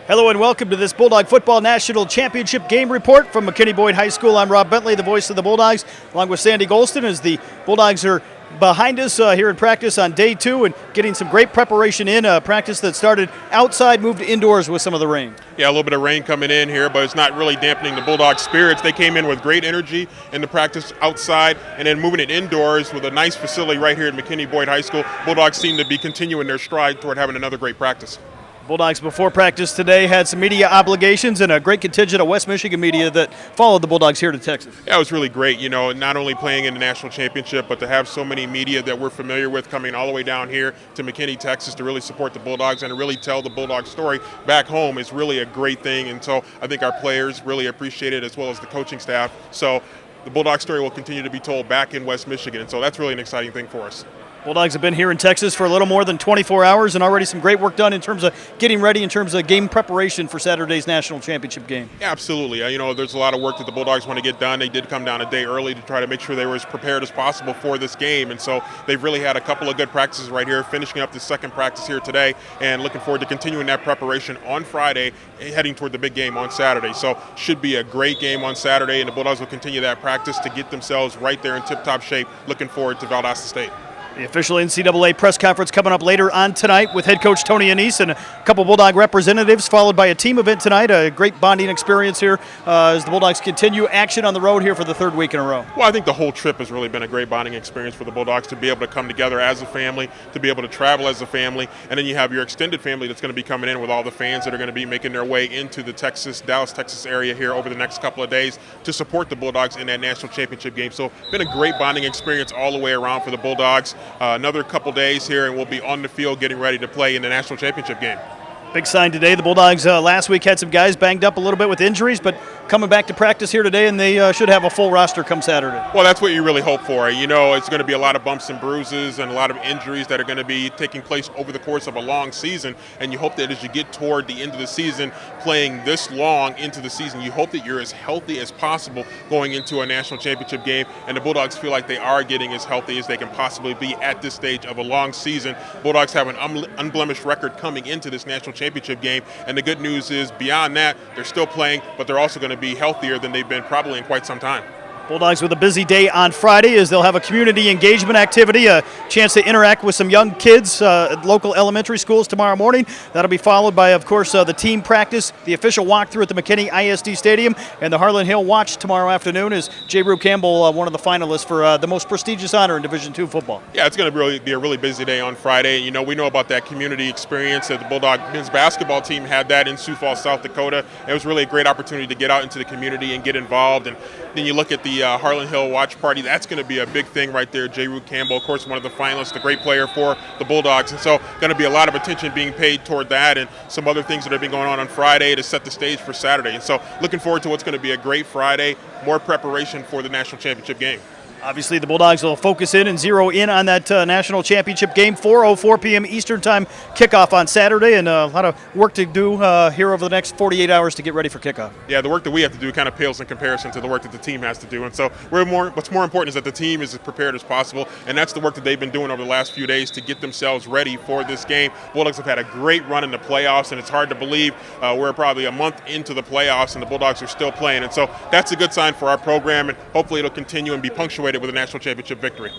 Hello and welcome to this Bulldog Football National Championship Game Report from McKinney-Boyd High School. I'm Rob Bentley, the voice of the Bulldogs, along with Sandy Golston, as the Bulldogs are behind us here in practice on day 2 and getting some great preparation in. Practice that started outside, moved indoors with some of the rain. Yeah, a little bit of rain coming in here, but it's not really dampening the Bulldogs' spirits. They came in with great energy in the practice outside and then moving it indoors with a nice facility right here at McKinney-Boyd High School. Bulldogs seem to be continuing their stride toward having another great practice. Bulldogs before practice today had some media obligations and a great contingent of West Michigan media that followed the Bulldogs here to Texas. Yeah, it was really great, not only playing in the national championship, but to have so many media that we're familiar with coming all the way down here to McKinney, Texas to really support the Bulldogs and to really tell the Bulldog story back home is really a great thing. And so I think our players really appreciate it, as well as the coaching staff. So the Bulldog story will continue to be told back in West Michigan. And so that's really an exciting thing for us. Bulldogs have been here in Texas for a little more than 24 hours and already some great work done in terms of getting ready, in terms of game preparation for Saturday's national championship game. Yeah, absolutely. There's a lot of work that the Bulldogs want to get done. They did come down a day early to try to make sure they were as prepared as possible for this game. And so they've really had a couple of good practices right here, finishing up the second practice here today and looking forward to continuing that preparation on Friday, heading toward the big game on Saturday. So should be a great game on Saturday, and the Bulldogs will continue that practice to get themselves right there in tip-top shape, looking forward to Valdosta State. The official NCAA press conference coming up later on tonight with head coach Tony Annese and a couple Bulldog representatives, followed by a team event tonight. A great bonding experience here as the Bulldogs continue action on the road here for the third week in a row. Well, I think the whole trip has really been a great bonding experience for the Bulldogs, to be able to come together as a family, to be able to travel as a family, and then you have your extended family that's going to be coming in with all the fans that are going to be making their way into the Dallas, Texas area here over the next couple of days to support the Bulldogs in that national championship game. So it's been a great bonding experience all the way around for the Bulldogs. Another couple days here, and we'll be on the field getting ready to play in the national championship game. Big sign today. The Bulldogs last week had some guys banged up a little bit with injuries, but coming back to practice here today, and they should have a full roster come Saturday. Well, that's what you really hope for. It's going to be a lot of bumps and bruises and a lot of injuries that are going to be taking place over the course of a long season, and you hope that as you get toward the end of the season, playing this long into the season, you hope that you're as healthy as possible going into a national championship game, and the Bulldogs feel like they are getting as healthy as they can possibly be at this stage of a long season. Bulldogs have an unblemished record coming into this national championship game, and the good news is beyond that, they're still playing, but they're also going to be healthier than they've been probably in quite some time. Bulldogs with a busy day on Friday as they'll have a community engagement activity, a chance to interact with some young kids at local elementary schools tomorrow morning. That'll be followed by, of course, the team practice, the official walkthrough at the McKinney ISD Stadium, and the Harlan Hill Watch tomorrow afternoon as J. Rue Campbell, one of the finalists for the most prestigious honor in Division II football. Yeah, it's going to be a really busy day on Friday. We know about that community experience that the Bulldog men's basketball team had that in Sioux Falls, South Dakota. It was really a great opportunity to get out into the community and get involved. And then you look at the Harlan Hill Watch Party. That's going to be a big thing right there. J. Rue Campbell, of course, one of the finalists, a great player for the Bulldogs. And so going to be a lot of attention being paid toward that and some other things that have been going on Friday to set the stage for Saturday. And so looking forward to what's going to be a great Friday, more preparation for the national championship game. Obviously, the Bulldogs will focus in and zero in on that national championship game, 4:04 p.m. Eastern Time kickoff on Saturday, and a lot of work to do here over the next 48 hours to get ready for kickoff. Yeah, the work that we have to do kind of pales in comparison to the work that the team has to do, and so what's more important is that the team is as prepared as possible, and that's the work that they've been doing over the last few days to get themselves ready for this game. Bulldogs have had a great run in the playoffs, and it's hard to believe we're probably a month into the playoffs, and the Bulldogs are still playing, and so that's a good sign for our program, and hopefully it'll continue and be punctuated with a national championship victory.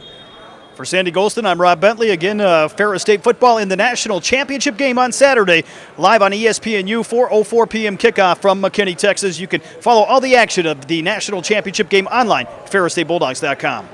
For Sandy Golston, I'm Rob Bentley. Again, Ferris State football in the national championship game on Saturday, live on ESPNU, 4:04 p.m. kickoff from McKinney, Texas. You can follow all the action of the national championship game online at ferrisstatebulldogs.com.